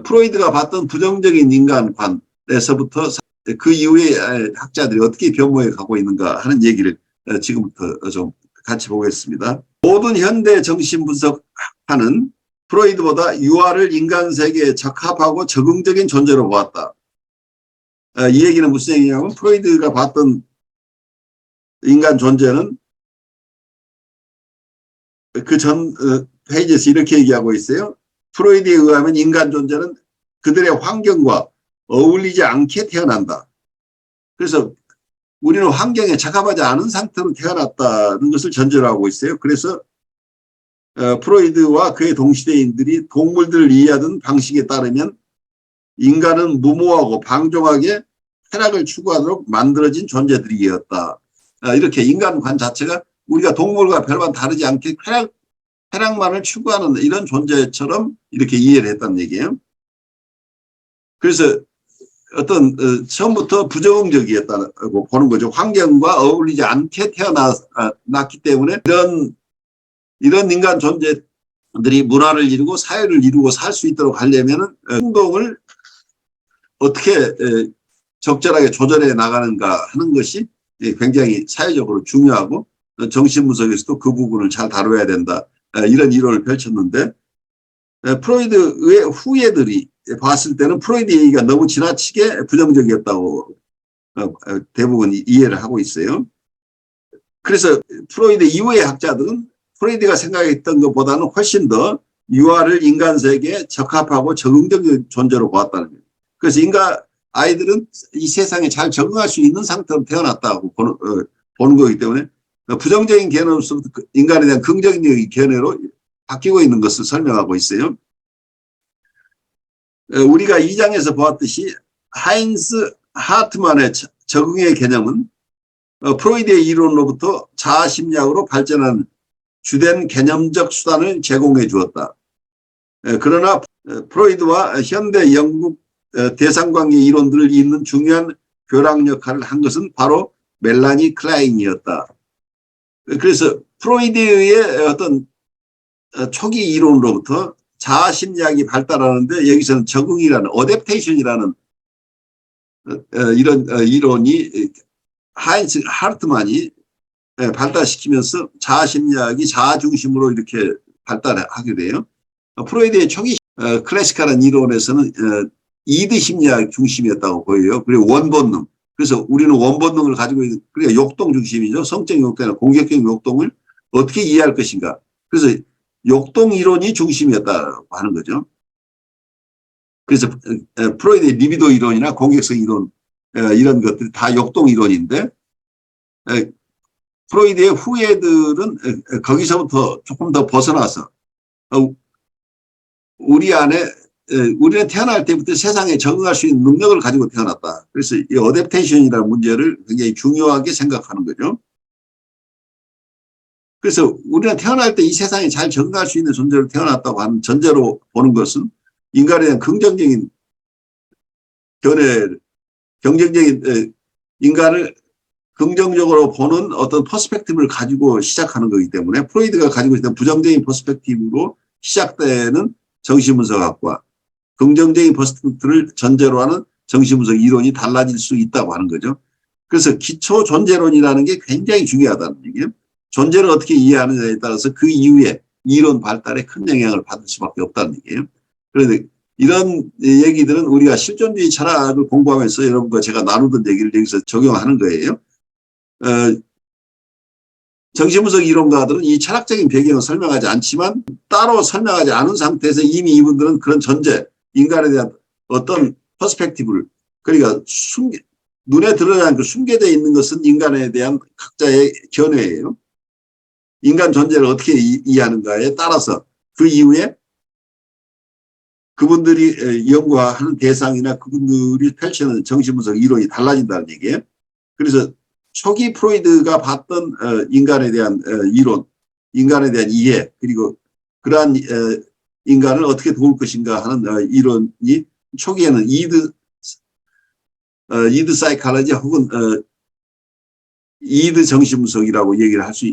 프로이드가 봤던 부정적인 인간관에서부터 그 이후에 학자들이 어떻게 변모해 가고 있는가 하는 얘기를 지금부터 좀 같이 보겠습니다. 모든 현대 정신분석학파는 프로이드보다 유아를 인간 세계에 적합하고 적응적인 존재로 보았다. 이 얘기는 무슨 얘기냐면 프로이드가 봤던 인간 존재는 그 전 페이지에서 이렇게 얘기하고 있어요. 프로이드에 의하면 인간 존재는 그들의 환경과 어울리지 않게 태어난다. 그래서 우리는 환경에 적합하지 않은 상태로 태어났다는 것을 전제로 하고 있어요. 그래서 프로이드와 그의 동시대인들이 동물들을 이해하던 방식에 따르면 인간은 무모하고 방종하게 쾌락을 추구하도록 만들어진 존재들이었다. 이렇게 인간관 자체가 우리가 동물과 별반 다르지 않게 쾌락만을 추구하는 이런 존재처럼 이렇게 이해를 했다는 얘기예요. 그래서 어떤 처음부터 부정적이었다고 보는 거죠. 환경과 어울리지 않게 태어났기 때문에 이런 인간 존재들이 문화를 이루고 사회를 이루고 살 수 있도록 하려면 행동을 어떻게 적절하게 조절해 나가는가 하는 것이 굉장히 사회적으로 중요하고 정신분석에서도 그 부분을 잘 다뤄야 된다. 이런 이론을 펼쳤는데 프로이드의 후예들이 봤을 때는 프로이드 얘기가 너무 지나치게 부정적이었다고 대부분 이해를 하고 있어요. 그래서 프로이드 이후의 학자들은 프로이드가 생각했던 것보다는 훨씬 더 유아를 인간 세계에 적합하고 적응적인 존재로 보았다는 거예요. 그래서 아이들은 이 세상에 잘 적응할 수 있는 상태로 태어났다고 보는 거기 때문에 부정적인 견해로서부터 인간에 대한 긍정적인 견해로 바뀌고 있는 것을 설명하고 있어요. 우리가 2장에서 보았듯이 하인스 하트만의 적응의 개념은 프로이드의 이론으로부터 자아심리학으로 발전한 주된 개념적 수단을 제공해 주었다. 그러나 프로이드와 현대 영국 대상관계 이론들을 잇는 중요한 교량 역할을 한 것은 바로 멜라니 클라인이었다. 그래서 프로이드의 어떤 초기 이론으로부터 자아심리학이 발달하는데 여기서는 적응이라는 어댑테이션이라는 이런 이론이 하인츠 하르트만이 발달시키면서 자아심리학이 자아중심으로 이렇게 발달하게 돼요. 프로이드의 초기 클래시컬한 이론에서는 이드 심리학 중심이었다고 보여요. 그리고 원본능. 그래서 우리는 원본능을 가지고 있는, 그러니까 욕동 중심이죠. 성적 욕동이나 공격적 욕동을 어떻게 이해할 것인가. 그래서 욕동 이론이 중심이었다고 하는 거죠. 그래서 프로이드의 리비도 이론이나 공격성 이론 이런 것들이 다 욕동 이론인데 프로이드의 후예들은 거기서부터 조금 더 벗어나서 우리는 태어날 때부터 세상에 적응할 수 있는 능력을 가지고 태어났다. 그래서 이 어댑테이션이라는 문제를 굉장히 중요하게 생각하는 거죠. 그래서 우리가 태어날 때 이 세상에 잘 적응할 수 있는 존재로 태어났다고 하는 전제로 보는 것은 인간에 대한 긍정적인 경쟁적인 인간을 긍정적으로 보는 어떤 퍼스펙티브를 가지고 시작하는 거기 때문에 프로이드가 가지고 있던 부정적인 퍼스펙티브로 시작되는 정신분석학과 긍정적인 퍼스펙티브를 전제로 하는 정신분석 이론이 달라질 수 있다고 하는 거죠. 그래서 기초 존재론이라는 게 굉장히 중요하다는 얘기예요. 존재를 어떻게 이해하느냐에 따라서 그 이후에 이론 발달에 큰 영향을 받을 수밖에 없다는 얘기예요. 그런데 이런 얘기들은 우리가 실존주의 철학을 공부하면서 여러분과 제가 나누던 얘기를 여기서 적용하는 거예요. 정신분석 이론가들은 이 철학적인 배경을 설명하지 않지만 따로 설명하지 않은 상태에서 이미 이분들은 그런 존재, 인간에 대한 어떤 퍼스펙티브를 그러니까 눈에 드러나지 않고 숨겨져 있는 것은 인간에 대한 각자의 견해예요. 인간 존재를 어떻게 이해하는가에 따라서 그 이후에 그분들이 연구하는 대상이나 그분들이 펼치는 정신분석 이론이 달라진다는 얘기예요. 그래서 초기 프로이드가 봤던 인간에 대한 이론, 인간에 대한 이해, 그리고 그러한 인간을 어떻게 도울 것인가 하는 이론이 초기에는 이드 사이칼러지 혹은 이드 정신분석이라고 얘기를 할 수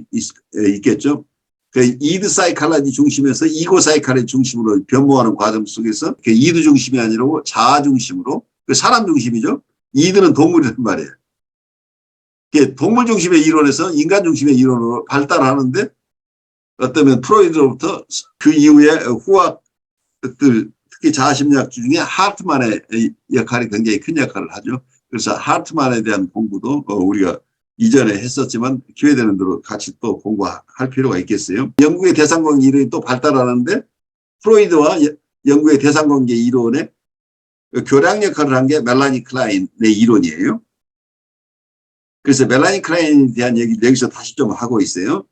있겠죠. 그 이드 사이칼라지 중심에서 이고 사이칼라지 중심으로 변모하는 과정 속에서 그 이드 중심이 아니라 자아 중심으로 그 사람 중심이죠. 이드는 동물이란 말이에요. 동물 중심의 이론에서 인간 중심의 이론으로 발달하는데 어쩌면 프로이드로부터 그 이후에 후학들 특히 자아심리학 중에 하트만의 역할이 굉장히 큰 역할을 하죠. 그래서 하트만에 대한 공부도 우리가 이전에 했었지만 기회되는 대로 같이 또 공부할 필요가 있겠어요. 영국의 대상관계 이론이 또 발달하는데 프로이드와 영국의 대상관계 이론에 교량 역할을 한 게 멜라니 클라인의 이론이에요. 그래서 멜라니 클라인에 대한 얘기를 여기서 다시 좀 하고 있어요.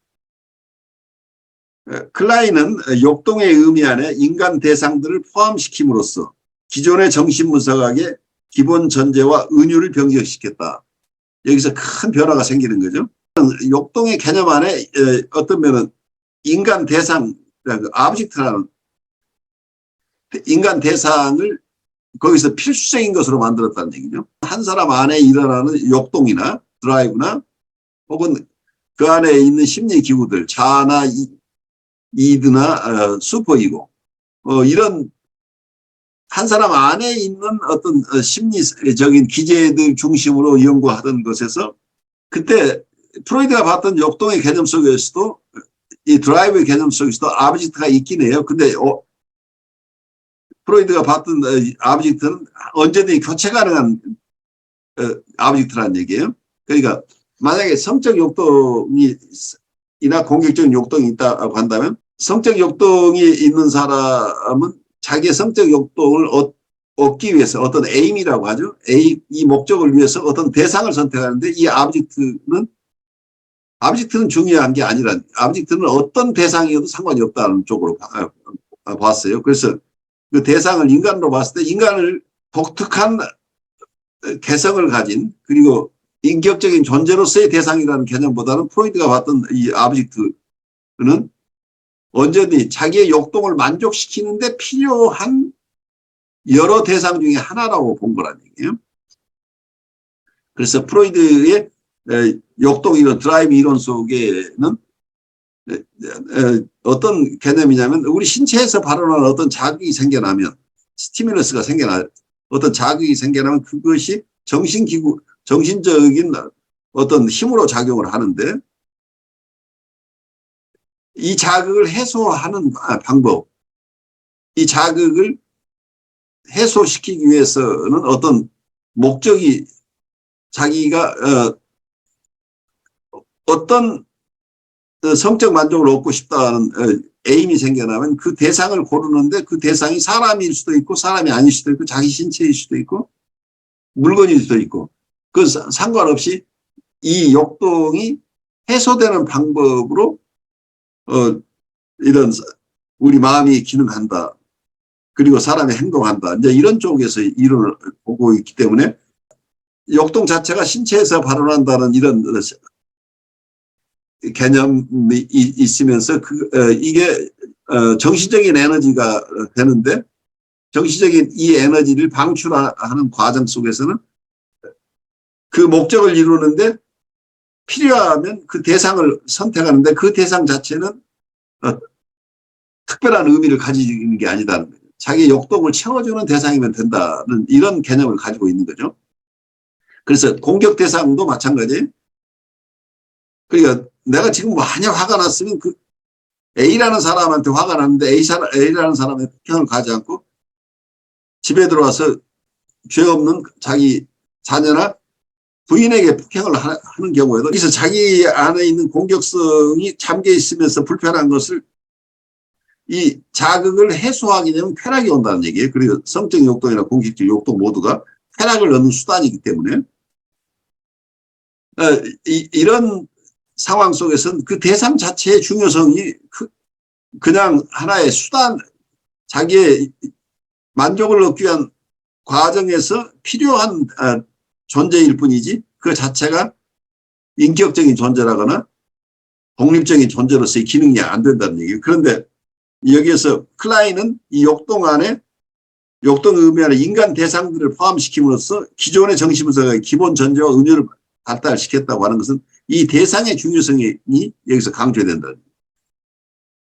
클라인은 역동의 의미 안에 인간 대상들을 포함시킴으로써 기존의 정신분석학의 기본 전제와 은유를 병적시켰다. 여기서 큰 변화가 생기는 거죠. 역동의 개념 안에 어떤 면은 인간 대상, 아브젝트라는 인간 대상을 거기서 필수적인 것으로 만들었다는 얘기죠. 한 사람 안에 일어나는 역동이나 드라이브나 혹은 그 안에 있는 심리 기구들, 자아나 이드나 슈퍼이고 이런 한 사람 안에 있는 어떤 심리적인 기제들 중심으로 연구하던 것에서 그때 프로이드가 봤던 역동의 개념 속에서도 이 드라이브의 개념 속에서도 아브젝트가 있긴 해요. 근데 프로이드가 봤던 아브젝트는 언제든지 교체 가능한 아브젝트라는 얘기예요. 그러니까 만약에 성적 역동이나 공격적인 역동이 있다고 한다면 성적 역동이 있는 사람은 자기의 성적 역동을 얻기 위해서 어떤 에임이라고 하죠. 이 목적을 위해서 어떤 대상을 선택하는데 이 아브젝트는 중요한 게 아니라 아브젝트는 어떤 대상이어도 상관이 없다는 쪽으로 봤어요. 그래서 그 대상을 인간으로 봤을 때 인간을 독특한 개성을 가진 그리고 인격적인 존재로서의 대상이라는 개념보다는 프로이드가 봤던 이 아브젝트는 언제든지 자기의 역동을 만족시키는데 필요한 여러 대상 중에 하나라고 본 거란 얘기예요. 그래서 프로이드의 역동 이론, 드라이브 이론 속에는 어떤 개념이냐면 우리 신체에서 발현하는 어떤 자극이 생겨나면 스티뮬러스가 어떤 자극이 생겨나면 그것이 정신적인 어떤 힘으로 작용을 하는데 이 자극을 해소하는 방법, 이 자극을 해소시키기 위해서는 어떤 목적이 자기가 어떤 성적 만족을 얻고 싶다는 에임이 생겨나면 그 대상을 고르는데 그 대상이 사람일 수도 있고 사람이 아닐 수도 있고 자기 신체일 수도 있고 물건일 수도 있고 그 상관없이 이 역동이 해소되는 방법으로 이런 우리 마음이 기능한다. 그리고 사람이 행동한다. 이제 이런 쪽에서 이론을 보고 있기 때문에 역동 자체가 신체에서 발현한다는 이런 개념이 있으면서 이게 정신적인 에너지가 되는데 정신적인 이 에너지를 방출하는 과정 속에서는 그 목적을 이루는데 필요하면 그 대상을 선택하는데 그 대상 자체는 특별한 의미를 가지는 게 아니다는 거죠. 자기 역동을 채워주는 대상이면 된다는 이런 개념을 가지고 있는 거죠. 그래서 공격 대상도 마찬가지예요. 그러니까 내가 지금 많이 화가 났으면 그 A라는 사람한테 화가 났는데 A라는 사람의 폭행을 가지 않고 집에 들어와서 죄 없는 자기 자녀나 부인에게 폭행을 하는 경우에도 그래서 자기 안에 있는 공격성이 잠겨 있으면서 불편한 것을 이 자극을 해소하게 되면 쾌락이 온다는 얘기예요. 그리고 성적 욕동이나 공격적 욕동 모두가 쾌락을 얻는 수단이기 때문에 이런 상황 속에서는 그 대상 자체의 중요성이 그냥 하나의 수단, 자기의 만족을 얻기 위한 과정에서 필요한 존재일 뿐이지 그 자체가 인격적인 존재라거나 독립적인 존재로서의 기능이 안 된다는 얘기예요. 그런데 여기에서 클라인은 이 역동 안에 역동 의미 안에 인간 대상들을 포함시킴으로써 기존의 정신분석의 기본 전제와 은유를 발달시켰다고 하는 것은 이 대상의 중요성이 여기서 강조된다.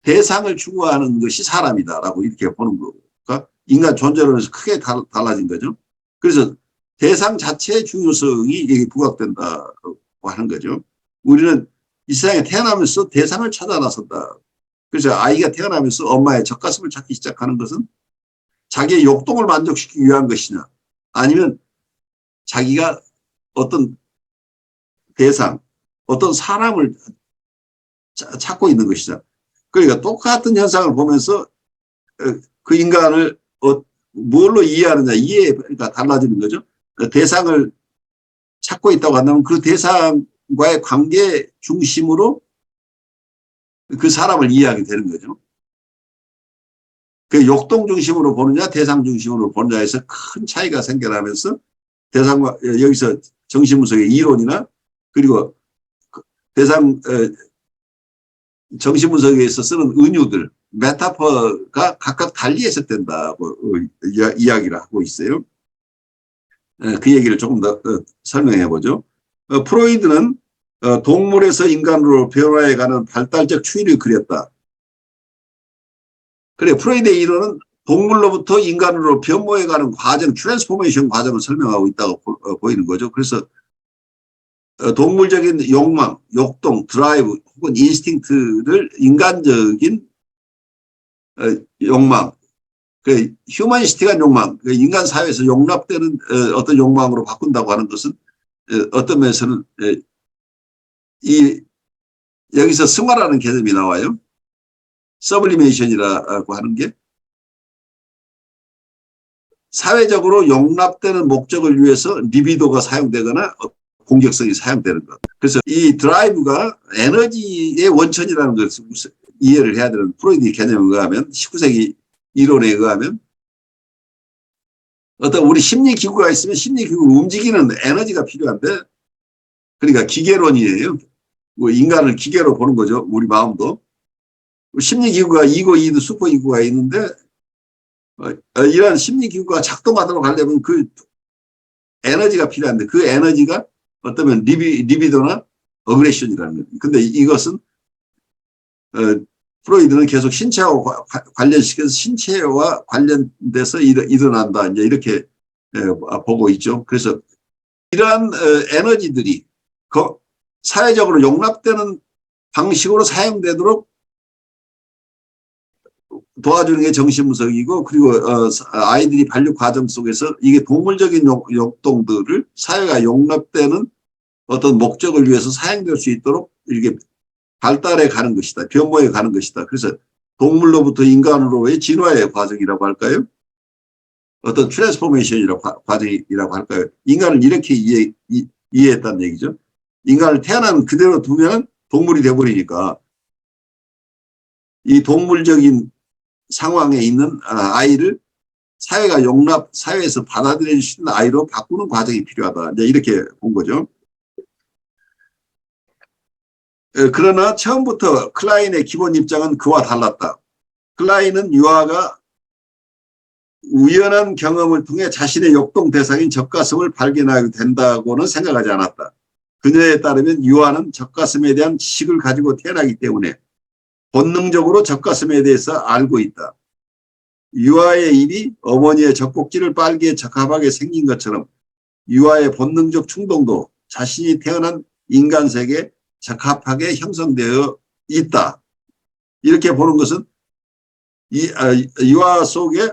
대상을 추구하는 것이 사람이다라고 이렇게 보는 거가 인간 존재론에서 크게 달라진 거죠. 그래서 대상 자체의 중요성이 이게 부각된다고 하는 거죠. 우리는 이 세상에 태어나면서 대상을 찾아 나선다. 그래서 아이가 태어나면서 엄마의 젖가슴을 찾기 시작하는 것은 자기의 욕동을 만족시키기 위한 것이냐, 아니면 자기가 어떤 대상, 어떤 사람을 찾고 있는 것이냐. 그러니까 똑같은 현상을 보면서 그 인간을 뭘로 이해하느냐, 이해가 달라지는 거죠. 그 대상을 찾고 있다고 한다면 그 대상과의 관계 중심으로 그 사람을 이해하게 되는 거죠. 그 욕동 중심으로 보느냐, 대상 중심으로 보느냐에서 큰 차이가 생겨나면서 대상과 여기서 정신분석의 이론이나 그리고 대상 정신분석에서 쓰는 은유들, 메타포가 각각 달리 해석된다고 이야기를 하고 있어요. 그 얘기를 조금 더 설명해 보죠. 프로이드는 동물에서 인간으로 변화해가는 발달적 추이를 그렸다. 그래, 프로이드의 이론은 동물로부터 인간으로 변모해가는 과정, 트랜스포메이션 과정을 설명하고 있다고 보이는 거죠. 그래서 동물적인 욕망, 욕동, 드라이브 혹은 인스팅트를 인간적인 욕망, 그 휴머니스틱한 욕망, 그 인간 사회에서 용납되는 어떤 욕망으로 바꾼다고 하는 것은 어떤 면에서는 여기서 승화라는 개념이 나와요. 서블리메이션이라고 하는 게 사회적으로 용납되는 목적을 위해서 리비도가 사용되거나 공격성이 사용되는 것. 그래서 이 드라이브가 에너지의 원천이라는 것을 이해를 해야 되는 프로이드 개념에 의하면 19세기 이론에 의하면 어떤 우리 심리기구가 있으면 심리기구를 움직이는 에너지가 필요한데 그러니까 기계론이에요. 뭐 인간을 기계로 보는 거죠. 우리 마음도. 심리기구가 이고 이도 슈퍼이고가 있는데 이런 심리기구가 작동하도록 하려면 그 에너지가 필요한데 그 에너지가 어쩌면 리비도나 어그레션이라는 거예요. 근데 이것은 프로이드는 계속 신체하고 관련시켜서 신체와 관련돼서 일어난다. 이제 이렇게 보고 있죠. 그래서 이러한 에너지들이 사회적으로 용납되는 방식으로 사용되도록 도와주는 게 정신분석이고 그리고 아이들이 발육 과정 속에서 이게 동물적인 욕동들을 사회가 용납되는 어떤 목적을 위해서 사용될 수 있도록 이렇게 발달해 가는 것이다. 변모해 가는 것이다. 그래서 동물로부터 인간으로의 진화의 과정이라고 할까요? 어떤 트랜스포메이션이라고 과정이라고 할까요? 인간을 이렇게 이해했다는 얘기죠. 인간을 태어난 그대로 두면 동물이 돼버리니까 이 동물적인 상황에 있는 아이를 사회가 사회에서 받아들일 수 있는 아이로 바꾸는 과정이 필요하다. 이제 이렇게 본 거죠. 그러나 처음부터 클라인의 기본 입장은 그와 달랐다. 클라인은 유아가 우연한 경험을 통해 자신의 역동 대상인 젖가슴을 발견하게 된다고는 생각하지 않았다. 그녀에 따르면 유아는 젖가슴에 대한 지식을 가지고 태어나기 때문에 본능적으로 젖가슴에 대해서 알고 있다. 유아의 입이 어머니의 젖꼭지를 빨기에 적합하게 생긴 것처럼 유아의 본능적 충동도 자신이 태어난 인간 세계에 적합하게 형성되어 있다. 이렇게 보는 것은 유아 속에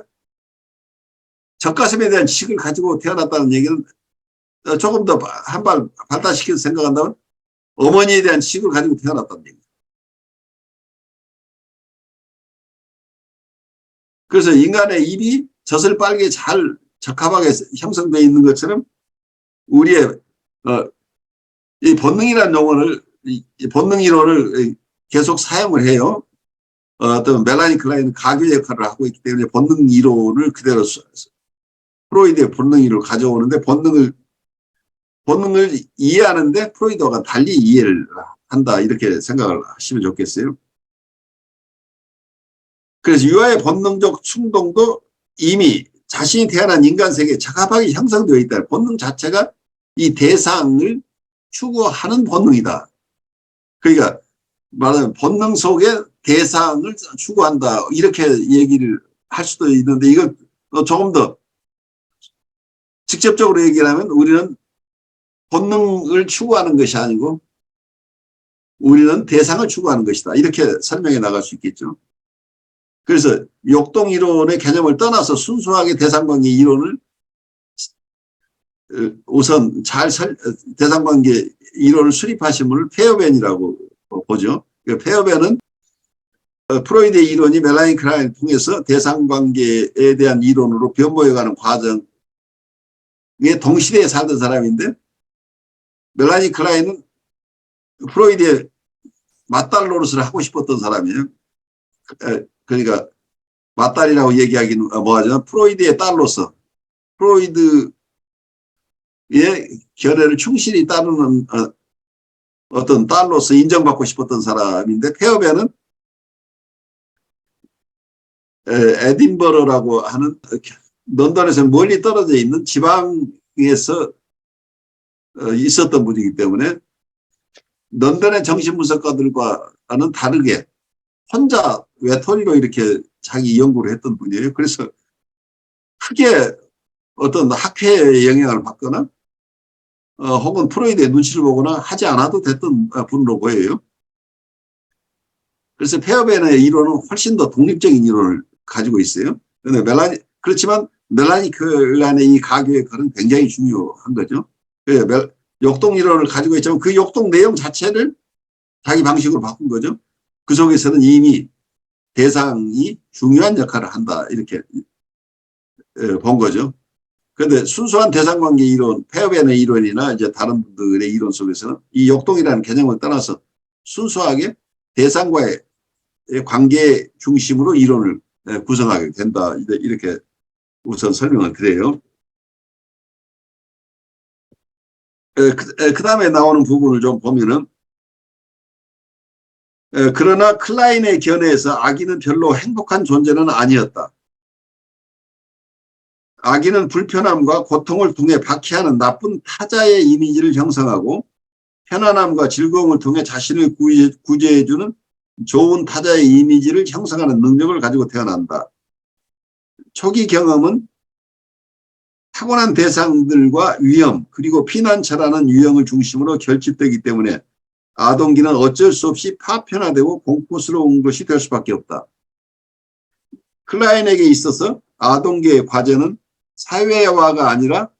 젖가슴에 대한 지식을 가지고 태어났다는 얘기는 조금 더 한 발 발달시켜서 생각한다면 어머니에 대한 지식을 가지고 태어났다는 얘기입니다. 그래서 인간의 입이 젖을 빨기에 잘 적합하게 형성되어 있는 것처럼 우리의 이 본능이라는 용어를 본능 이론을 계속 사용을 해요. 어떤 멜라니 클라인은 가교 역할을 하고 있기 때문에 본능 이론을 그대로 프로이드의 본능 이론을 가져오는데 본능을 이해하는데 프로이드가 달리 이해를 한다 이렇게 생각을 하시면 좋겠어요. 그래서 유아의 본능적 충동도 이미 자신이 태어난 인간 세계에 적합하게 형성되어 있다. 본능 자체가 이 대상을 추구하는 본능이다. 그러니까 말하자면 본능 속에 대상을 추구한다. 이렇게 얘기를 할 수도 있는데 이걸 조금 더 직접적으로 얘기를 하면 우리는 본능을 추구하는 것이 아니고 우리는 대상을 추구하는 것이다. 이렇게 설명해 나갈 수 있겠죠. 그래서 역동 이론의 개념을 떠나서 순수하게 대상관계 이론을 우선 대상관계 이론을 수립하신 분을 페어벤이라고 보죠. 페어벤은 프로이드의 이론이 멜라니 클라인을 통해서 대상관계에 대한 이론으로 변모해가는 과정에 동시대에 살던 사람인데 멜라니 클라인은 프로이드의 맞달 노릇을 하고 싶었던 사람이에요. 그러니까 맞달이라고 얘기하기는 뭐하지만 프로이드의 딸로서 프로이드의 견해를 충실히 따르는 어떤 딸로서 인정받고 싶었던 사람인데 페어벤은 에딘버러라고 하는 런던에서 멀리 떨어져 있는 지방에서 있었던 분이기 때문에 런던의 정신분석가들과는 다르게 혼자 외톨이로 이렇게 자기 연구를 했던 분이에요. 그래서 크게 어떤 학회에 영향을 받거나 혹은 프로이드의 눈치를 보거나 하지 않아도 됐던 분으로 보여요. 그래서 페어벤의 이론은 훨씬 더 독립적인 이론을 가지고 있어요. 그렇지만 멜라니 클라인의 이 가교의 글은 굉장히 중요한 거죠. 역동 이론을 가지고 있지만 그 역동 내용 자체를 자기 방식으로 바꾼 거죠. 그 속에서는 이미 대상이 중요한 역할을 한다 이렇게 본 거죠. 그런데 순수한 대상관계 이론, 페어벤의 이론이나 이제 다른 분들의 이론 속에서는 이 역동이라는 개념을 떠나서 순수하게 대상과의 관계 중심으로 이론을 구성하게 된다 이렇게 우선 설명을 드려요. 그 다음에 나오는 부분을 좀 보면은 그러나 클라인의 견해에서 아기는 별로 행복한 존재는 아니었다. 아기는 불편함과 고통을 통해 박해하는 나쁜 타자의 이미지를 형성하고 편안함과 즐거움을 통해 자신을 구제해주는 좋은 타자의 이미지를 형성하는 능력을 가지고 태어난다. 초기 경험은 타고난 대상들과 위험 그리고 피난처라는 유형을 중심으로 결집되기 때문에 아동기는 어쩔 수 없이 파편화되고 공포스러운 것이 될 수밖에 없다. 클라인에게 있어서 아동기의 과제는 사회화가 아니라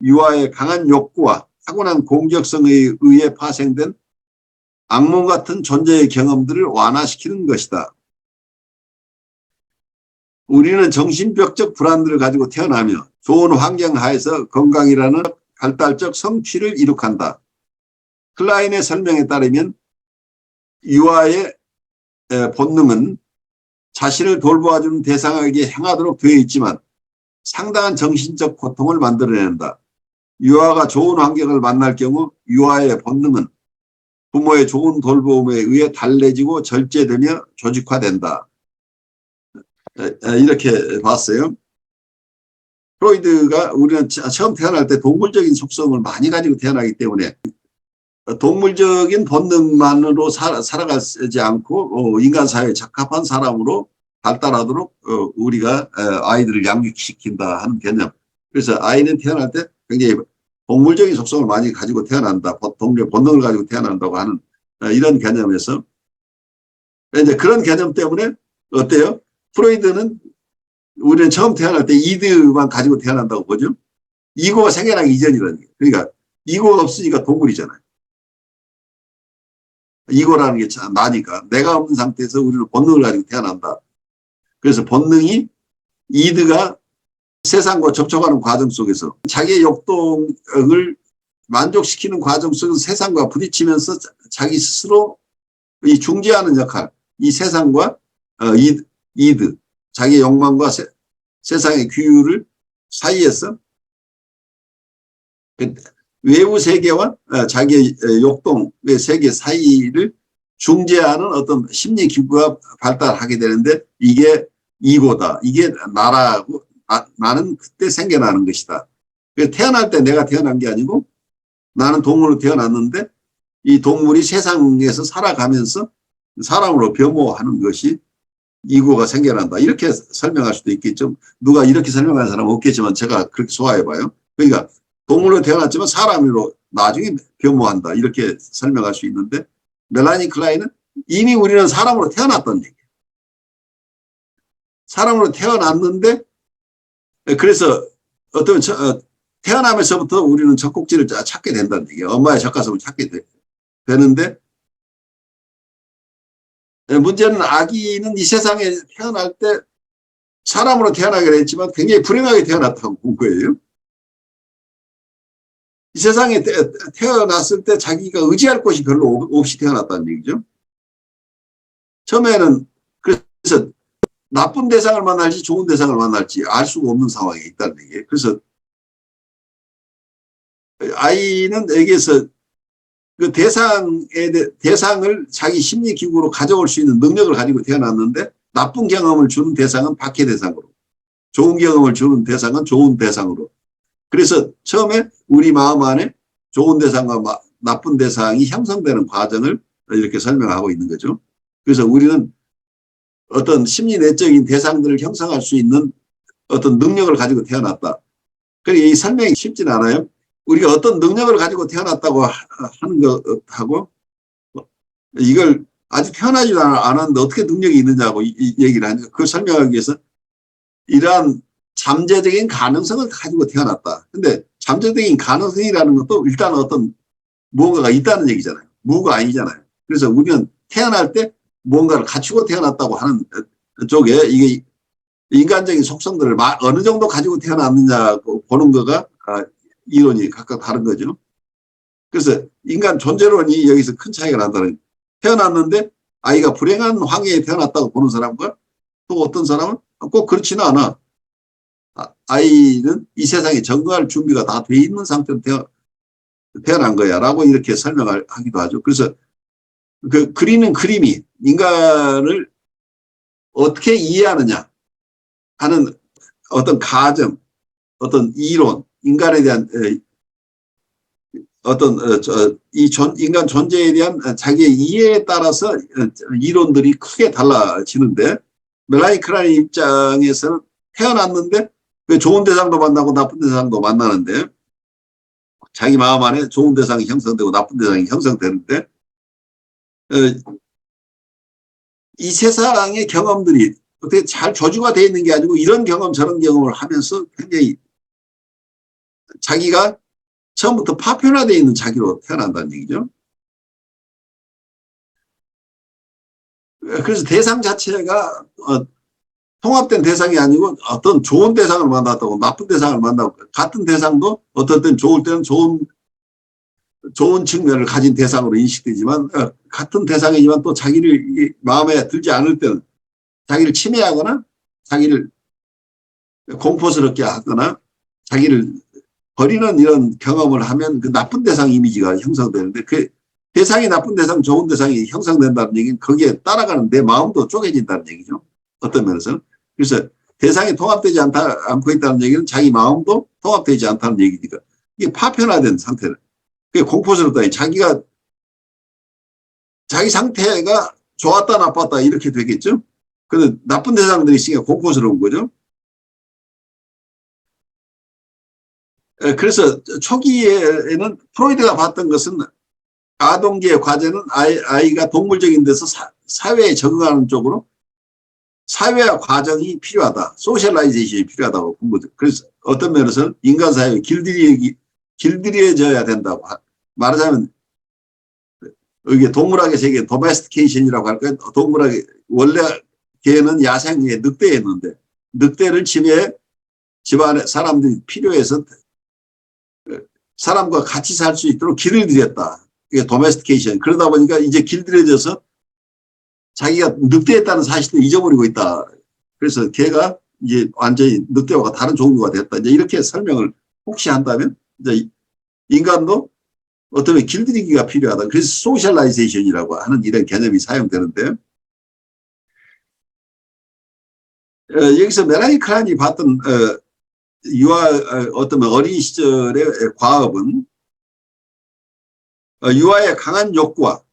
유아의 강한 욕구와 타고난 공격성에 의해 파생된 악몽 같은 존재의 경험들을 완화시키는 것이다. 우리는 정신병적 불안들을 가지고 태어나며 좋은 환경 하에서 건강이라는 발달적 성취를 이룩한다. 클라인의 설명에 따르면 유아의 본능은 자신을 돌보아주는 대상에게 향하도록 되어 있지만 상당한 정신적 고통을 만들어낸다. 유아가 좋은 환경을 만날 경우 유아의 본능은 부모의 좋은 돌봄에 의해 달래지고 절제되며 조직화된다. 이렇게 봤어요. 프로이드가 우리는 처음 태어날 때 동물적인 속성을 많이 가지고 태어나기 때문에 동물적인 본능만으로 살아가지 않고 인간 사회에 적합한 사람으로 발달하도록 우리가 아이들을 양육시킨다 하는 개념. 그래서 아이는 태어날 때 굉장히 동물적인 속성을 많이 가지고 태어난다. 동물의 본능을 가지고 태어난다고 하는 이런 개념에서 이제 그런 개념 때문에 어때요? 프로이드는 우리는 처음 태어날 때 이드만 가지고 태어난다고 보죠. 이고가 생겨나기 이전이라는 게. 그러니까 이고가 없으니까 동물이잖아요. 이고라는 게 참 나니까 내가 없는 상태에서 우리는 본능을 가지고 태어난다. 그래서 본능이 이드가 세상과 접촉하는 과정 속에서 자기의 역동을 만족시키는 과정 속에서 세상과 부딪히면서 자기 스스로 이 중재하는 역할, 이 세상과 이드, 자기의 욕망과 세상의 규율을 사이에서 외부 세계와 자기의 역동의 세계 사이를 중재하는 어떤 심리 기구가 발달하게 되는데 이게 이고다. 이게 나라고 나는 그때 생겨나는 것이다. 태어날 때 내가 태어난 게 아니고 나는 동물로 태어났는데 이 동물이 세상에서 살아가면서 사람으로 변모하는 것이 이고가 생겨난다. 이렇게 설명할 수도 있겠죠. 누가 이렇게 설명하는 사람은 없겠지만 제가 그렇게 소화해봐요. 그러니까 동물로 태어났지만 사람으로 나중에 변모한다. 이렇게 설명할 수 있는데 멜라니 클라인은 이미 우리는 사람으로 태어났다는 얘기예요. 사람으로 태어났는데 그래서 태어나면서부터 우리는 젖꼭지를 찾게 된다는 얘기예요. 엄마의 젖가슴을 찾게 되는데 문제는 아기는 이 세상에 태어날 때 사람으로 태어나게 됐지만 굉장히 불행하게 태어났다고 본 거예요. 이 세상에 태어났을 때 자기가 의지할 곳이 별로 없이 태어났다는 얘기죠. 처음에는 그래서 나쁜 대상을 만날지 좋은 대상을 만날지 알 수가 없는 상황에 있다는 얘기예요. 그래서 아이는 여기에서 그 대상을 자기 심리 기구로 가져올 수 있는 능력을 가지고 태어났는데 나쁜 경험을 주는 대상은 박해 대상으로, 좋은 경험을 주는 대상은 좋은 대상으로. 그래서 처음에 우리 마음 안에 좋은 대상과 나쁜 대상이 형성되는 과정을 이렇게 설명하고 있는 거죠. 그래서 우리는 어떤 심리 내적인 대상들을 형성할 수 있는 어떤 능력을 가지고 태어났다. 그러니까 이 설명이 쉽지는 않아요. 우리가 어떤 능력을 가지고 태어났다고 하는 것하고 이걸 아직 태어나지도 않았는데 어떻게 능력이 있느냐고 얘기를 하니까 그걸 설명하기 위해서 이러한 잠재적인 가능성을 가지고 태어났다. 근데 잠재적인 가능성이라는 것도 일단 어떤 무언가가 있다는 얘기잖아요. 무가 아니잖아요. 그래서 우리는 태어날 때 무언가를 갖추고 태어났다고 하는 쪽에 이게 인간적인 속성들을 어느 정도 가지고 태어났느냐고 보는 거가 이론이 각각 다른 거죠. 그래서 인간 존재론이 여기서 큰 차이가 난다는 거예요. 태어났는데 아이가 불행한 환경에 태어났다고 보는 사람과 또 어떤 사람은 꼭 그렇지는 않아. 아이는 이 세상에 적응할 준비가 다 돼 있는 상태로 태어난 거야 라고 이렇게 설명을 하기도 하죠. 그래서 그 그리는 그림이 인간을 어떻게 이해하느냐 하는 어떤 가정, 어떤 이론, 인간에 대한 어떤 인간 존재에 대한 자기의 이해에 따라서 이론들이 크게 달라지는데 멜라니 클라인 입장에서는 태어났는데 좋은 대상도 만나고 나쁜 대상도 만나는데 자기 마음 안에 좋은 대상이 형성되고 나쁜 대상이 형성되는데 이 세상의 경험들이 어떻게 잘 조주가 되어 있는 게 아니고 이런 경험 저런 경험을 하면서 굉장히 자기가 처음부터 파편화되어 있는 자기로 태어난다는 얘기죠. 그래서 대상 자체가 통합된 대상이 아니고 어떤 좋은 대상을 만났다고 나쁜 대상을 만나고 같은 대상도 어떨 땐 좋을 때는 좋은 측면을 가진 대상으로 인식되지만 같은 대상이지만 또 자기를 마음에 들지 않을 때는 자기를 침해하거나 자기를 공포스럽게 하거나 자기를 버리는 이런 경험을 하면 그 나쁜 대상 이미지가 형성되는데 그 대상이 나쁜 대상 좋은 대상이 형성된다는 얘기는 거기에 따라가는 내 마음도 쪼개진다는 얘기죠. 어떤 면에서는. 그래서 대상이 통합되지 않고 있다는 얘기는 자기 마음도 통합되지 않다는 얘기니까 이게 파편화된 상태를 그게 공포스럽다. 자기 상태가 좋았다 나빴다 이렇게 되겠죠. 근데 나쁜 대상들이 있으니까 공포스러운 거죠. 그래서 초기에는 프로이드가 봤던 것은 아동기의 과제는 아이가 동물적인 데서 사회에 적응하는 쪽으로 사회화 과정이 필요하다. 소셜라이제이션이 필요하다고 본 거죠. 그래서 어떤 면에서는 인간 사회에 길들여져야 된다고. 말하자면 이게 동물학의 세계 도메스티케이션이라고 할까요? 동물학의 원래 개는 야생의 늑대였는데 늑대를 집에 집안에 사람들이 필요해서 사람과 같이 살 수 있도록 길을 들였다. 이게 도메스티케이션. 그러다 보니까 이제 길들여져서 자기가 늑대였다는 사실을 잊어버리고 있다. 그래서 개가 이제 완전히 늑대와 다른 종류가 됐다. 이제 이렇게 설명을 혹시 한다면 이제 인간도 어떤 길들이기가 필요하다. 그래서 소셜라이제이션이라고 하는 이런 개념이 사용되는데 여기서 멜라니 클라인이 봤던 어떤 어린 시절의 과업은 유아의 강한 욕구와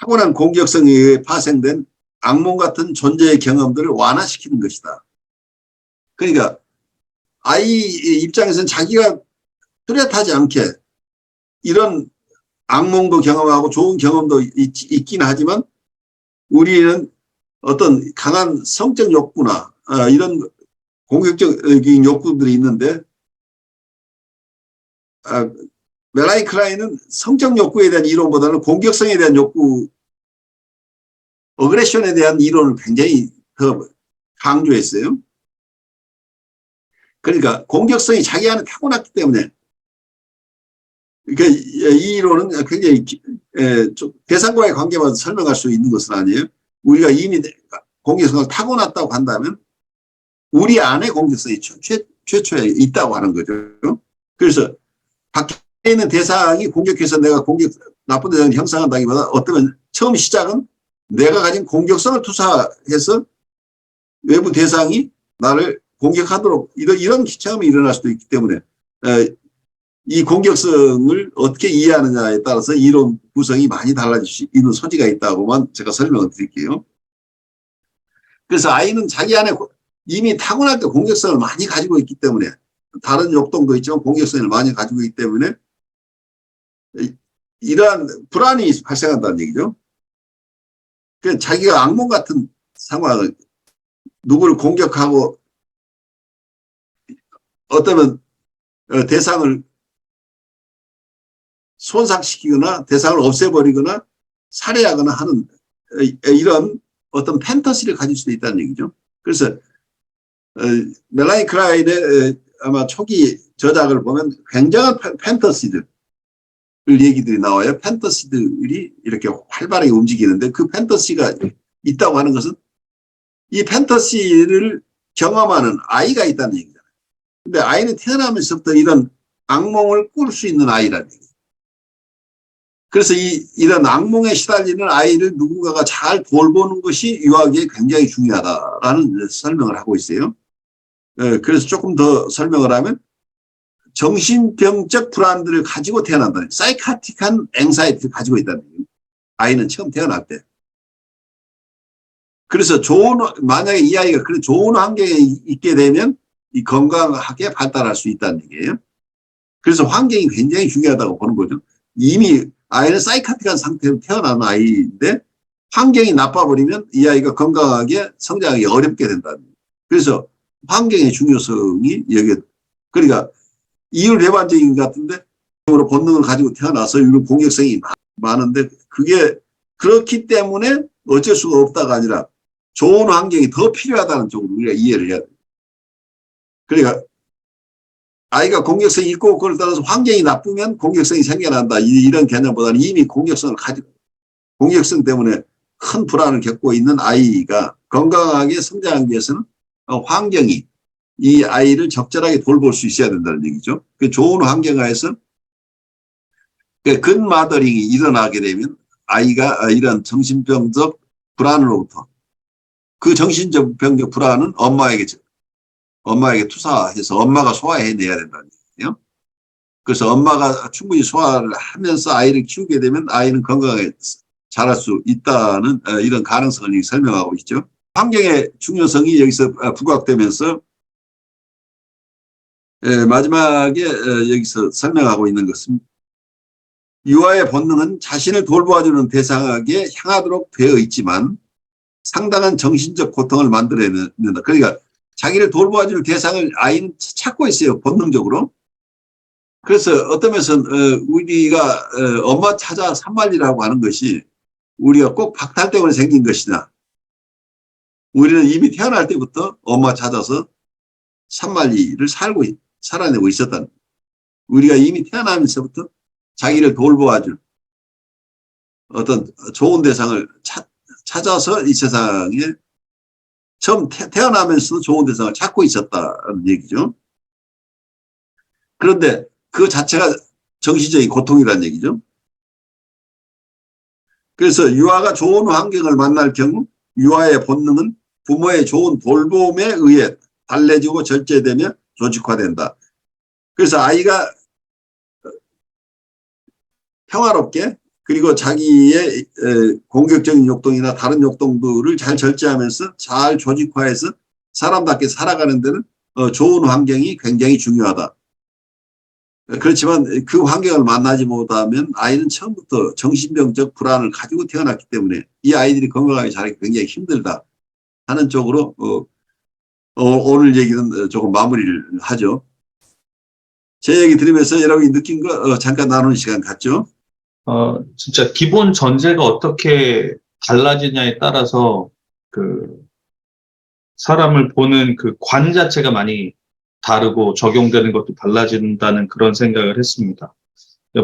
타고난 공격성에 의해 파생된 악몽 같은 존재의 경험들을 완화시키는 것이다. 그러니까 아이 입장에서는 자기가 뚜렷하지 않게 이런 악몽도 경험하고 좋은 경험도 있긴 하지만 우리는 어떤 강한 성적 욕구나 이런 공격적인 욕구들이 있는데 멜라니 클라인은 성적 욕구에 대한 이론보다는 공격성에 대한 욕구, 어그레션에 대한 이론을 굉장히 더 강조했어요. 그러니까 공격성이 자기 안에 타고났기 때문에 그러니까 이 이론은 굉장히 대상과의 관계만 설명할 수 있는 것은 아니에요. 우리가 이미 공격성을 타고났다고 한다면 우리 안에 공격성이 최초에 있다고 하는 거죠. 그래서 밖에 있는 대상이 공격해서 내가 나쁜 대상을 형성한다기보다 어쩌면 처음 시작은 내가 가진 공격성을 투사해서 외부 대상이 나를 공격하도록 이런 체험이 일어날 수도 있기 때문에 이 공격성을 어떻게 이해하느냐에 따라서 이론 구성이 많이 달라질 수 있는 소지가 있다고만 제가 설명을 드릴게요. 그래서 아이는 자기 안에 이미 타고날 때 공격성을 많이 가지고 있기 때문에 다른 욕동도 있지만 공격성을 많이 가지고 있기 때문에 이러한 불안이 발생한다는 얘기죠. 그러니까 자기가 악몽 같은 상황을 누구를 공격하고 어쩌면 대상을 손상시키거나 대상을 없애버리거나 살해하거나 하는 이런 어떤 판타지를 가질 수도 있다는 얘기죠. 그래서 멜라니 클라인의 아마 초기 저작을 보면 굉장한 판타지들 얘기들이 나와요. 판타지들이 이렇게 활발하게 움직이는데 그 판타지가 있다고 하는 것은 이 판타지를 경험하는 아이가 있다는 얘기잖아요. 근데 아이는 태어나면서부터 이런 악몽을 꿀 수 있는 아이라는 얘기예요. 그래서 이런 악몽에 시달리는 아이를 누군가가 잘 돌보는 것이 유아기에 굉장히 중요하다라는 설명을 하고 있어요. 그래서 조금 더 설명을 하면 정신병적 불안들을 가지고 태어난다. 사이카틱한 앵사이티를 가지고 있다는 얘기예요. 아이는 처음 태어날 때. 그래서 만약에 이 아이가 그런 좋은 환경에 있게 되면 이 건강하게 발달할 수 있다는 얘기예요. 그래서 환경이 굉장히 중요하다고 보는 거죠. 이미 아이는 사이카틱한 상태로 태어난 아이인데 환경이 나빠버리면 이 아이가 건강하게 성장하기 어렵게 된다는 거예요. 그래서 환경의 중요성이 여기에 그러니까 이율배반적인 것 같은데 본능을 가지고 태어나서 이런 공격성이 많은데 그게 그렇기 때문에 어쩔 수가 없다가 아니라 좋은 환경이 더 필요하다는 쪽으로 우리가 이해를 해야 돼요. 그러니까 아이가 공격성이 있고 그걸 따라서 환경이 나쁘면 공격성이 생겨난다. 이런 개념보다는 이미 공격성을 가지고 공격성 때문에 큰 불안을 겪고 있는 아이가 건강하게 성장하기 위해서는 환경이 이 아이를 적절하게 돌볼 수 있어야 된다는 얘기죠. 그 좋은 환경 하에서 근마더링이 일어나게 되면 아이가 이런 정신병적 불안으로부터 그 정신병적 불안은 엄마에게 투사해서 엄마가 소화해내야 된다는 얘기예요. 그래서 엄마가 충분히 소화를 하면서 아이를 키우게 되면 아이는 건강하게 자랄 수 있다는 이런 가능성을 설명하고 있죠. 환경의 중요성이 여기서 부각되면서 마지막에 여기서 설명하고 있는 것은 유아의 본능은 자신을 돌보아주는 대상에게 향하도록 되어 있지만 상당한 정신적 고통을 만들어낸다. 그러니까 자기를 돌보아줄 대상을 아이는 찾고 있어요. 본능적으로. 그래서 어떤 면에서는 우리가 엄마 찾아 산말리라고 하는 것이 우리가 꼭 박탈 때문에 생긴 것이냐. 우리는 이미 태어날 때부터 엄마 찾아서 산말리를 살아내고 있었다는 거예요. 우리가 이미 태어나면서부터 자기를 돌보아줄 어떤 좋은 대상을 찾아서 이 세상에 처음 태어나면서도 좋은 대상을 찾고 있었다는 얘기죠. 그런데 그 자체가 정신적인 고통이라는 얘기죠. 그래서 유아가 좋은 환경을 만날 경우 유아의 본능은 부모의 좋은 돌봄에 의해 달래지고 절제되며 조직화된다. 그래서 아이가 평화롭게 그리고 자기의 공격적인 욕동이나 다른 욕동들을 잘 절제하면서 잘 조직화해서 사람답게 살아가는 데는 좋은 환경이 굉장히 중요하다. 그렇지만 그 환경을 만나지 못하면 아이는 처음부터 정신병적 불안을 가지고 태어났기 때문에 이 아이들이 건강하게 자라기 굉장히 힘들다 하는 쪽으로 오늘 얘기는 조금 마무리를 하죠. 제 얘기 들으면서 여러분이 느낀 거 잠깐 나누는 시간 갖죠. 진짜 기본 전제가 어떻게 달라지냐에 따라서 그 사람을 보는 그 관 자체가 많이 다르고 적용되는 것도 달라진다는 그런 생각을 했습니다.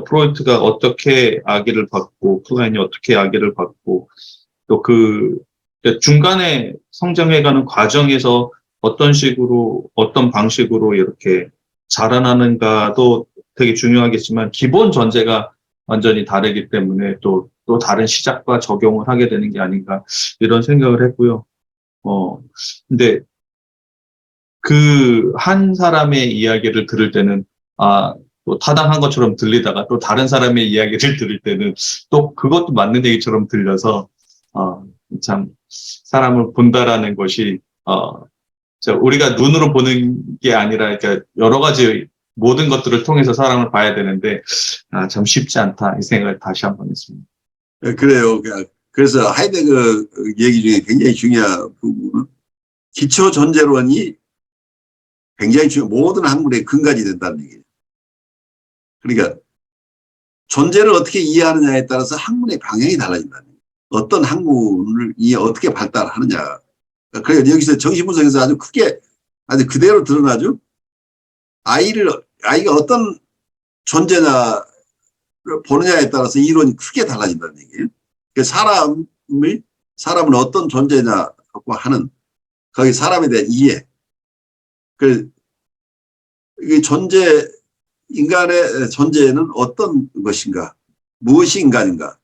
프로이트가 어떻게 아기를 봤고, 클라인이 어떻게 아기를 봤고, 또 중간에 성장해가는 과정에서 어떤 식으로, 어떤 방식으로 이렇게 자라나는가도 되게 중요하겠지만, 기본 전제가 완전히 다르기 때문에 또 다른 시작과 적용을 하게 되는 게 아닌가, 이런 생각을 했고요. 근데 그 한 사람의 이야기를 들을 때는, 또 타당한 것처럼 들리다가 또 다른 사람의 이야기를 들을 때는 또 그것도 맞는 얘기처럼 들려서, 참, 사람을 본다라는 것이, 우리가 눈으로 보는 게 아니라, 그러니까 여러 가지 모든 것들을 통해서 사람을 봐야 되는데, 참 쉽지 않다, 이 생각을 다시 한번 했습니다. 그래요. 그래서 하이데거 얘기 중에 굉장히 중요한 부분은 기초 존재론이 굉장히 모든 학문의 근간이 된다는 얘기예요. 그러니까 존재를 어떻게 이해하느냐에 따라서 학문의 방향이 달라진다는 얘기예요. 어떤 학문을 어떻게 발달하느냐. 그러니까 여기서 정신분석에서 아주 크게, 아주 그대로 드러나죠. 아이가 어떤 존재냐를 보느냐에 따라서 이론이 크게 달라진다는 얘기예요. 사람은 어떤 존재냐고 하는 거기 사람에 대한 이해. 인간의 존재는 어떤 것인가? 무엇이 인간인가?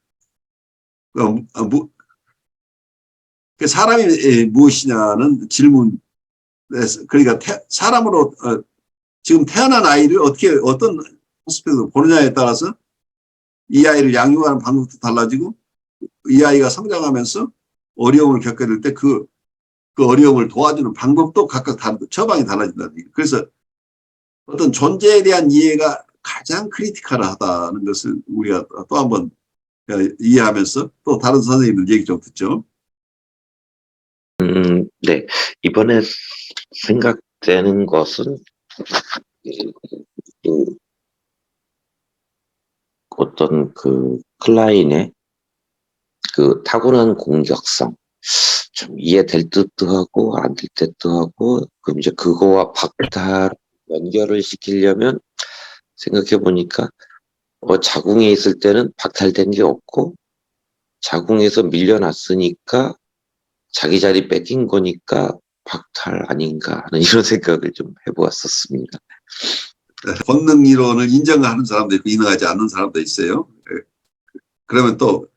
사람이 무엇이냐는 질문. 그러니까 사람으로 지금 태어난 아이를 어떤 모습에서 보느냐에 따라서 이 아이를 양육하는 방법도 달라지고 이 아이가 성장하면서 어려움을 겪게 될 때 그 어려움을 도와주는 방법도 각각 다르고 처방이 달라진다는 얘기예요. 그래서 어떤 존재에 대한 이해가 가장 크리티컬하다는 것을 우리가 또 한번 이해하면서 또 다른 선생님들 얘기 좀 듣죠. 네. 이번에 생각되는 것은 어떤 클라인의 타고난 공격성, 좀 이해될 듯도 하고 안 될 듯도 하고, 그럼 이제 그거와 박탈 연결을 시키려면 생각해 보니까 자궁에 있을 때는 박탈된 게 없고 자궁에서 밀려났으니까 자기 자리 뺏긴 거니까 박탈 아닌가 하는 이런 생각을 좀 해보았었습니다. 본능 이론을 인정하는 사람도 있고 인정하지 않는 사람도 있어요. 그러면 또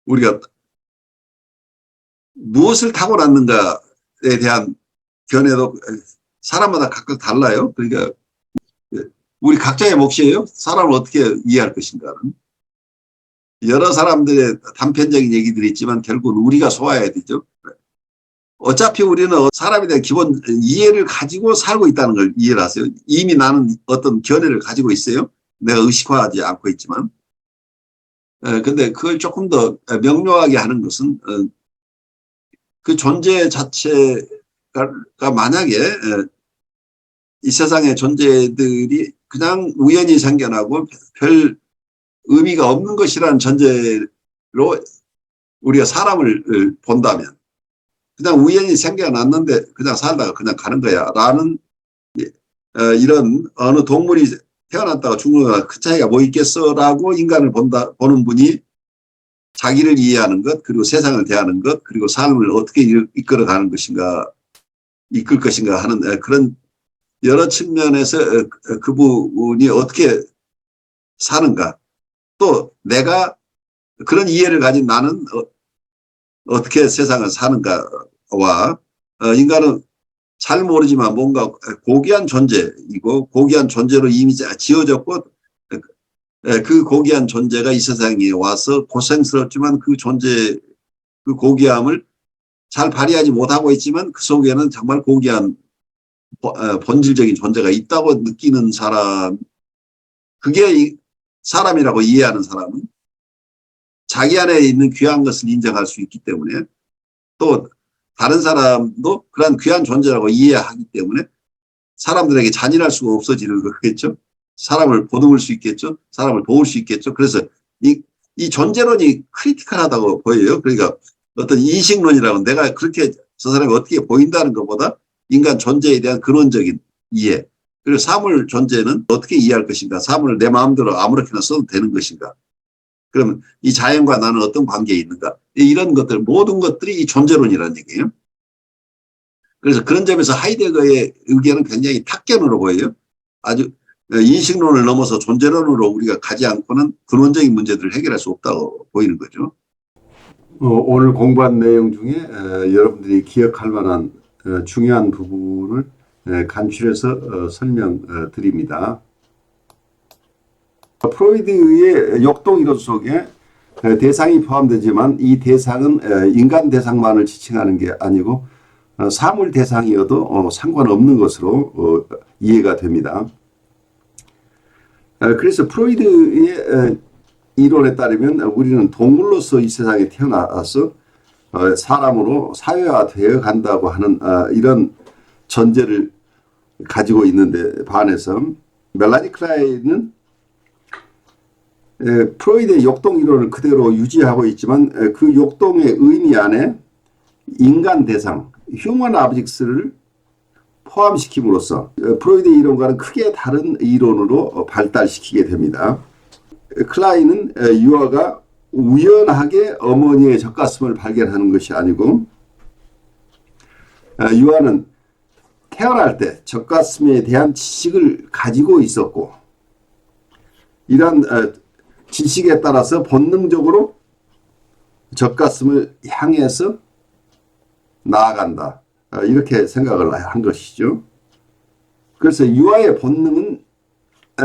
우리가 무엇을 타고났는가에 대한 견해도 사람마다 각각 달라요. 그러니까 우리 각자의 몫이에요. 사람을 어떻게 이해할 것인가는. 여러 사람들의 단편적인 얘기들이 있지만 결국은 우리가 소화해야 되죠. 어차피 우리는 사람에 대한 기본 이해를 가지고 살고 있다는 걸 이해를 하세요. 이미 나는 어떤 견해를 가지고 있어요. 내가 의식화하지 않고 있지만. 근데 그걸 조금 더 명료하게 하는 것은 그 존재 자체가 만약에 이 세상의 존재들이 그냥 우연히 생겨나고 별 의미가 없는 것이라는 전제로 우리가 사람을 본다면 그냥 우연히 생겨났는데 그냥 살다가 그냥 가는 거야 라는 이런 어느 동물이 태어났다가 죽는 거나 그 차이가 뭐 있겠어 라고 인간을 보는 분이 자기를 이해하는 것, 그리고 세상을 대하는 것, 그리고 삶을 어떻게 이끌어가는 것인가, 이끌 것인가 하는 그런 여러 측면에서 그분이 어떻게 사는가, 또 내가 그런 이해를 가진 나는 어떻게 세상을 사는가와 인간은 잘 모르지만 뭔가 고귀한 존재이고 고귀한 존재로 이미 지어졌고 그 고귀한 존재가 이 세상에 와서 고생스럽지만 그 존재, 그 고귀함을 잘 발휘하지 못하고 있지만 그 속에는 정말 고귀한 본질적인 존재가 있다고 느끼는 사람, 그게 사람이라고 이해하는 사람은 자기 안에 있는 귀한 것을 인정할 수 있기 때문에, 또 다른 사람도 그러한 귀한 존재라고 이해하기 때문에 사람들에게 잔인할 수가 없어지는 거겠죠. 사람을 보듬을 수 있겠죠. 사람을 도울 수 있겠죠. 그래서 이 존재론이 크리티컬하다고 보여요. 그러니까 어떤 인식론이라고 내가 그렇게 저 사람이 어떻게 보인다는 것보다 인간 존재에 대한 근원적인 이해, 그리고 사물 존재는 어떻게 이해할 것인가, 사물을 내 마음대로 아무렇게나 써도 되는 것인가, 그러면 이 자연과 나는 어떤 관계에 있는가, 이런 것들, 모든 것들이 이 존재론이라는 얘기예요. 그래서 그런 점에서 하이데거의 의견은 굉장히 탁견으로 보여요. 아주 인식론을 넘어서 존재론으로 우리가 가지 않고는 근원적인 문제들을 해결할 수 없다고 보이는 거죠. 오늘 공부한 내용 중에 여러분들이 기억할 만한 중요한 부분을 간추려서 설명드립니다. 프로이드의 역동이론 속에 대상이 포함되지만 이 대상은 인간 대상만을 지칭하는 게 아니고 사물 대상이어도 상관없는 것으로 이해가 됩니다. 그래서 프로이드의 이론에 따르면 우리는 동물로서 이 세상에 태어나서 사람으로 사회화되어 간다고 하는 이런 전제를 가지고 있는데 반해서 멜라니 클라인은 프로이드의 역동 이론을 그대로 유지하고 있지만 그 역동의 의미 안에 인간 대상, 휴먼 오브젝트를 포함시킴으로써 프로이드의 이론과는 크게 다른 이론으로 발달시키게 됩니다. 클라인은 유아가 우연하게 어머니의 젖가슴을 발견하는 것이 아니고 유아는 태어날 때 젖가슴에 대한 지식을 가지고 있었고 이러한 지식에 따라서 본능적으로 젖가슴을 향해서 나아간다. 이렇게 생각을 한 것이죠. 그래서 유아의 본능은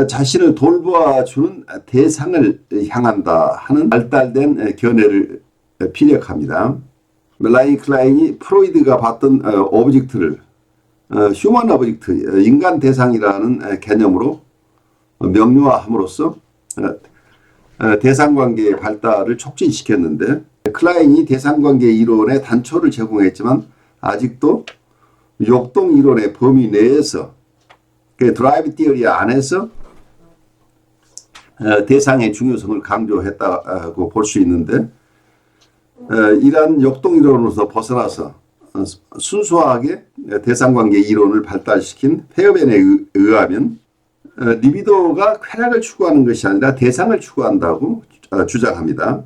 자신을 돌보아주는 대상을 향한다 하는 발달된 견해를 피력합니다. 멜라니 클라인이 프로이드가 봤던 오브젝트를 휴먼 오브젝트, 인간 대상이라는 개념으로 명료화함으로써 대상관계의 발달을 촉진시켰는데 클라인이 대상관계 이론의 단초를 제공했지만 아직도 역동 이론의 범위 내에서 드라이브 티어리 안에서 대상의 중요성을 강조했다고 볼 수 있는데 이러한 역동 이론으로서 벗어나서 순수하게 대상관계 이론을 발달시킨 페어벤에 의하면 리비도가 쾌락을 추구하는 것이 아니라 대상을 추구한다고 주장합니다.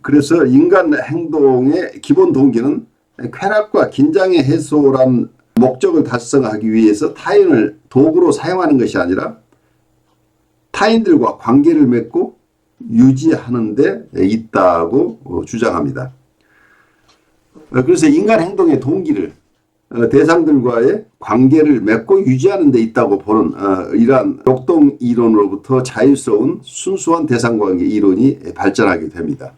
그래서 인간 행동의 기본 동기는 쾌락과 긴장의 해소란 목적을 달성하기 위해서 타인을 도구로 사용하는 것이 아니라 타인들과 관계를 맺고 유지하는 데 있다고 주장합니다. 그래서 인간 행동의 동기를 대상들과의 관계를 맺고 유지하는 데 있다고 보는 이러한 역동 이론으로부터 자유스러운 순수한 대상관계 이론이 발전하게 됩니다.